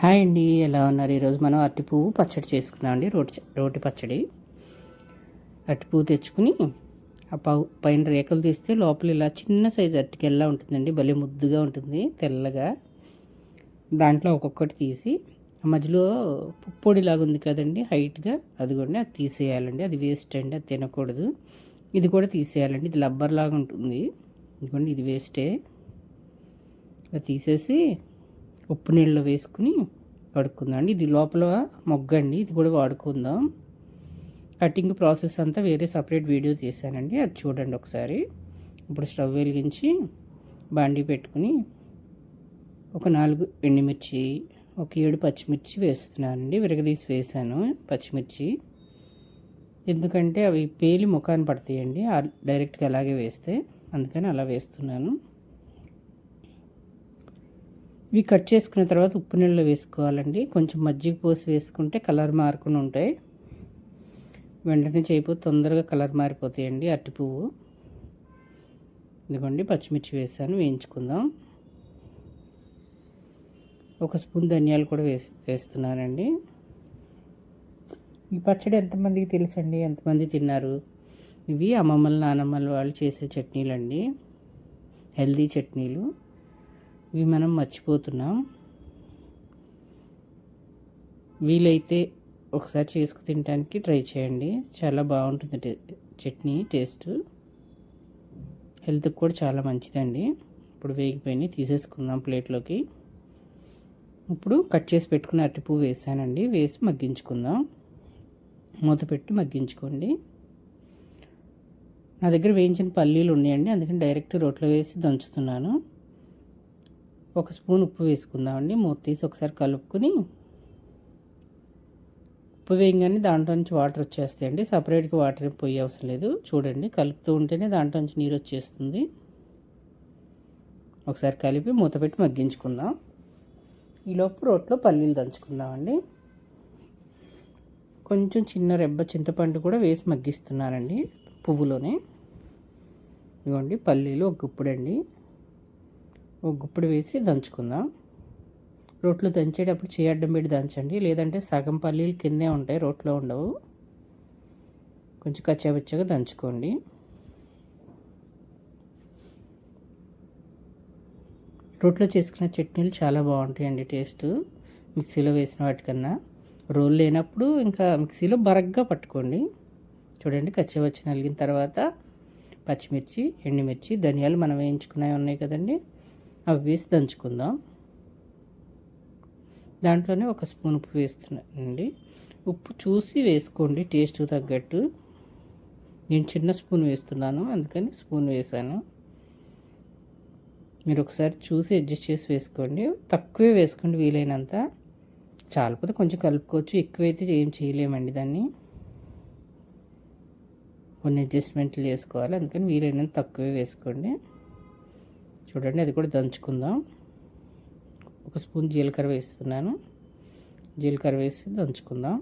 Hi అండి, ఎలా ఉన్నారు? ఈరోజు మనం అరటి పువ్వు పచ్చడి చేసుకుందాం అండి. రోటి పచ్చడి. అరటి పువ్వు తెచ్చుకుని ఆ పైన రేకలు తీస్తే లోపల ఇలా చిన్న సైజు అరటికెల్లా ఉంటుందండి. భలే ముద్దుగా ఉంటుంది, తెల్లగా. దాంట్లో ఒక్కొక్కటి తీసి మధ్యలో పుప్పొడిలాగా ఉంది కదండి, హైట్గా, అదిగోండి, అది తీసేయాలండి. అది వేస్ట్ అండి, అది తినకూడదు. ఇది కూడా తీసేయాలండి, ఇది లబ్బర్ లాగా ఉంటుంది. ఇదిగోండి, ఇది వేస్టే. అది తీసేసి ఉప్పు నీళ్ళలో వేసుకుని కడుక్కుందాం అండి. ఇది లోపల మొగ్గండి, ఇది కూడా వాడుకుందాం. కటింగ్ ప్రాసెస్ అంతా వేరే సపరేట్ వీడియో చేశానండి, అది చూడండి ఒకసారి. ఇప్పుడు స్టవ్ వెలిగించి బాండీ పెట్టుకుని ఒక 4 ఎండుమిర్చి, ఒక 7 పచ్చిమిర్చి వేస్తున్నానండి. విరగదీసి వేసాను పచ్చిమిర్చి, ఎందుకంటే అవి పేలి ముఖాన్ని పడతాయండి డైరెక్ట్గా అలాగే వేస్తే, అందుకని అలా వేస్తున్నాను. ఇవి కట్ చేసుకున్న తర్వాత ఉప్పు నీళ్ళలో వేసుకోవాలండి. కొంచెం మజ్జిగ పోసి వేసుకుంటే కలర్ మారకుండా ఉంటాయి. వెంటనే చేయకపోతే తొందరగా కలర్ మారిపోతాయండి అరటి పువ్వు. ఇదిగోండి, పచ్చిమిర్చి వేసాను, వేయించుకుందాం. ఒక స్పూన్ ధనియాలు కూడా వేస్తున్నానండి. ఈ పచ్చడి ఎంతమందికి తెలుసండి, ఎంతమంది తిన్నారు? ఇవి అమ్మమ్మల నానమ్మల వాళ్ళు చేసే చట్నీలు అండి, హెల్దీ చట్నీలు. ఇవి మనం మర్చిపోతున్నాం. వీలైతే ఒకసారి చేసుకు తినడానికి ట్రై చేయండి, చాలా బాగుంటుంది చట్నీ టేస్ట్. హెల్త్కి కూడా చాలా మంచిదండి. ఇప్పుడు వేగిపోయినాయి, తీసేసుకుందాం ప్లేట్లోకి. ఇప్పుడు కట్ చేసి పెట్టుకున్న అరటిపువ్వు వేసానండి, వేసి మగ్గించుకుందాం. మూత పెట్టి మగ్గించుకోండి. నా దగ్గర వేయించిన పల్లీలు ఉన్నాయండి, అందుకని డైరెక్ట్ రోట్లో వేసి దంచుతున్నాను. ఒక స్పూన్ ఉప్పు వేసుకుందామండి. మూత తీసి ఒకసారి కలుపుకుని, ఉప్పు వేయగానే దాంట్లో నుంచి వాటర్ వచ్చేస్తాయండి. సపరేట్గా వాటర్ ఏం పోయే అవసరం లేదు. చూడండి, కలుపుతూ ఉంటేనే దాంట్లో నుంచి నీరు వచ్చేస్తుంది. ఒకసారి కలిపి మూత పెట్టి మగ్గించుకుందాం. ఈలోపు రోట్లో పల్లీలు దంచుకుందామండి. కొంచెం చిన్న రెబ్బ చింతపండు కూడా వేసి మగ్గిస్తున్నానండి పువ్వులోనే. ఇదిగోండి, పల్లీలు ఒక గుప్పుడండి, ఒక గుప్పుడు వేసి దంచుకుందాం. రోట్లో దంచేటప్పుడు చేయడ్డం పెట్టి దంచండి, లేదంటే సగం పల్లీలు కిందే ఉంటాయి, రోట్లో ఉండవు. కొంచెం కచ్చాబచ్చగా దంచుకోండి. రోట్లో చేసుకున్న చట్నీలు చాలా బాగుంటాయండి టేస్ట్, మిక్సీలో వేసిన వాటికన్నా. రోల్ లేనప్పుడు ఇంకా మిక్సీలో బరగ్గా పట్టుకోండి. చూడండి, కచ్చాబచ్చ నలిగిన తర్వాత పచ్చిమిర్చి, ఎండుమిర్చి, ధనియాలు మనం వేయించుకున్నవి ఉన్నాయి కదండి, అవి వేసి దంచుకుందాం. దాంట్లోనే ఒక స్పూన్ ఉప్పు వేస్తున్నానండి. ఉప్పు చూసి వేసుకోండి, టేస్ట్ తగ్గట్టు. నేను చిన్న స్పూన్ వేస్తున్నాను, అందుకని స్పూన్ వేసాను. మీరు ఒకసారి చూసి అడ్జస్ట్ చేసి వేసుకోండి. తక్కువే వేసుకోండి వీలైనంత. చాలపోతే కొంచెం కలుపుకోవచ్చు, ఎక్కువైతే ఏం చేయలేమండి దాన్ని. కొన్ని అడ్జస్ట్మెంట్లు చేసుకోవాలి, అందుకని వీలైనంత తక్కువే వేసుకోండి. చూడండి, అది కూడా దంచుకుందాం. ఒక స్పూన్ జీలకర్ర వేస్తున్నాను, జీలకర్ర వేసి దంచుకుందాం.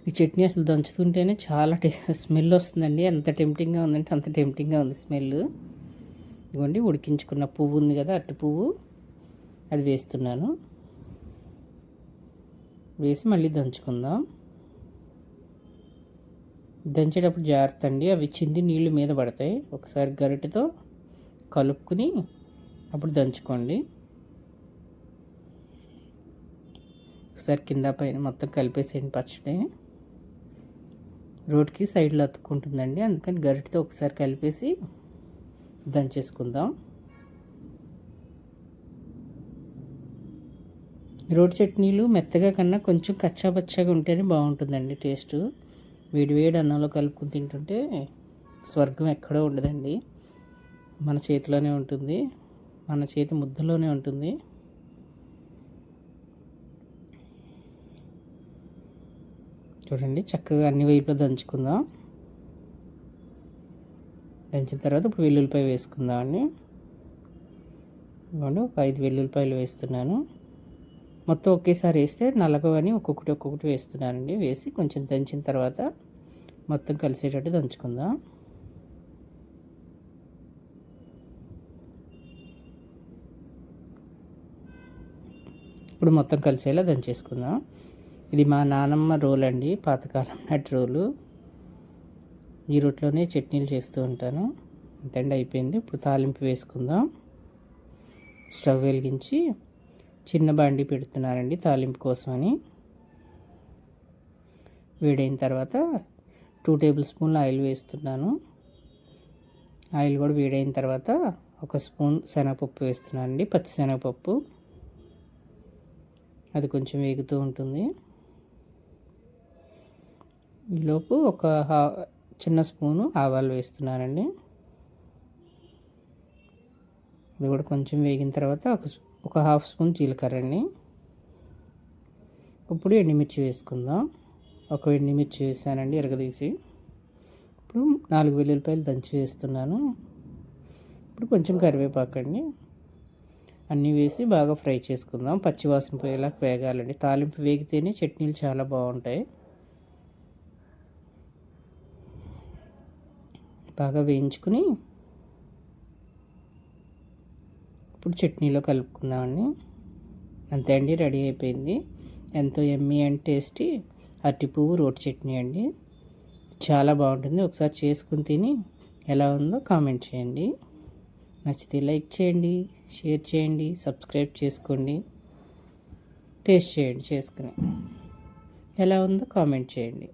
ఈ చట్నీ అసలు దంచుతుంటేనే చాలా స్మెల్ వస్తుందండి. ఎంత టెంప్టింగ్గా ఉందంటే అంత టెంప్టింగ్గా ఉంది స్మెల్. ఇదిగోండి, ఉడికించుకున్న పువ్వు ఉంది కదా, అరటి పువ్వు, అది వేస్తున్నాను. వేసి మళ్ళీ దంచుకుందాం. దంచేటప్పుడు జాగ్రత్త అండి, అవి చింది నీళ్ళు మీద పడతాయి. ఒకసారి గరిటెతో కలుపుకుని అప్పుడు దంచుకోండి. ఒకసారి కింద పైన మొత్తం కలిపేసేయండి పచ్చడి. రోటికి సైడ్లో అతుక్కుంటుందండి, అందుకని గరిటెతో ఒకసారి కలిపేసి దంచేసుకుందాం. రోటి చట్నీలు మెత్తగా కన్నా కొంచెం కచ్చాబచ్చాగా ఉంటేనే బాగుంటుందండి టేస్ట్. వేడివేడి అన్నంలో కలుపుకుని తింటుంటే స్వర్గం ఎక్కడో ఉండదండి, మన చేతిలోనే ఉంటుంది, మన చేతి ముద్దలోనే ఉంటుంది. చూడండి, చక్కగా అన్ని వైపులో దంచుకుందాం. దంచిన తర్వాత ఇప్పుడు వెల్లుల్లిపాయ వేసుకుందామండి. ఒక 5 వెల్లుల్లిపాయలు వేస్తున్నాను. మొత్తం ఒకేసారి వేస్తే నలగవని ఒక్కొక్కటి వేస్తున్నానండి. వేసి కొంచెం దంచిన తర్వాత మొత్తం కలిసేటట్టు దంచుకుందాం. ఇప్పుడు మొత్తం కలిసేలా దంచేసుకుందాం. ఇది మా నానమ్మ రోల్ అండి, పాతకాలం నాటి రోలు. ఈ రోట్లోనే చట్నీలు చేస్తూ ఉంటాను. అంతండి, అయిపోయింది. ఇప్పుడు తాలింపు వేసుకుందాం. స్టవ్ వెలిగించి చిన్న బాండి పెడుతున్నారండి తాలింపు కోసమని. వేడైన తర్వాత 2 టేబుల్ స్పూన్ల ఆయిల్ వేస్తున్నాను. ఆయిల్ కూడా వేడైన తర్వాత 1 స్పూన్ శనగపప్పు వేస్తున్నాను అండి, పచ్చి శనగపప్పు. అది కొంచెం వేగుతూ ఉంటుంది. ఈలోపు ఒక చిన్న స్పూను ఆవాలు వేస్తున్నానండి. ఇది కూడా కొంచెం వేగిన తర్వాత ఒక హాఫ్ స్పూన్ జీలకర్ర అండి. ఇప్పుడు ఎండుమిర్చి వేసుకుందాం. ఒక ఎండుమిర్చి వేసానండి ఎరగదీసి. ఇప్పుడు 4 వెల్లుల్లిపాయలు దంచి వేస్తున్నాను. ఇప్పుడు కొంచెం కరివేపాకు అండి. అన్నీ వేసి బాగా ఫ్రై చేసుకుందాం. పచ్చివాసన పోయేలా వేగాలండి. తాలింపు వేగితేనే చట్నీలు చాలా బాగుంటాయి. బాగా వేయించుకుని ఇప్పుడు చట్నీలో కలుపుకుందామండి. అంతే అండి, రెడీ అయిపోయింది. ఎంతో యమ్మీ అండ్ టేస్టీ అరటి పువ్వు రోటి చట్నీ అండి. చాలా బాగుంటుంది. ఒకసారి చేసుకుని తిని ఎలా ఉందో కామెంట్ చేయండి. నచ్చితే లైక్ చేయండి, షేర్ చేయండి, సబ్స్క్రైబ్ చేసుకోండి. టేస్ట్ చేయండి, చేసుకుని ఎలా ఉందో కామెంట్ చేయండి.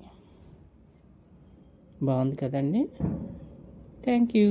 బాగుంది కదండి. Thank you.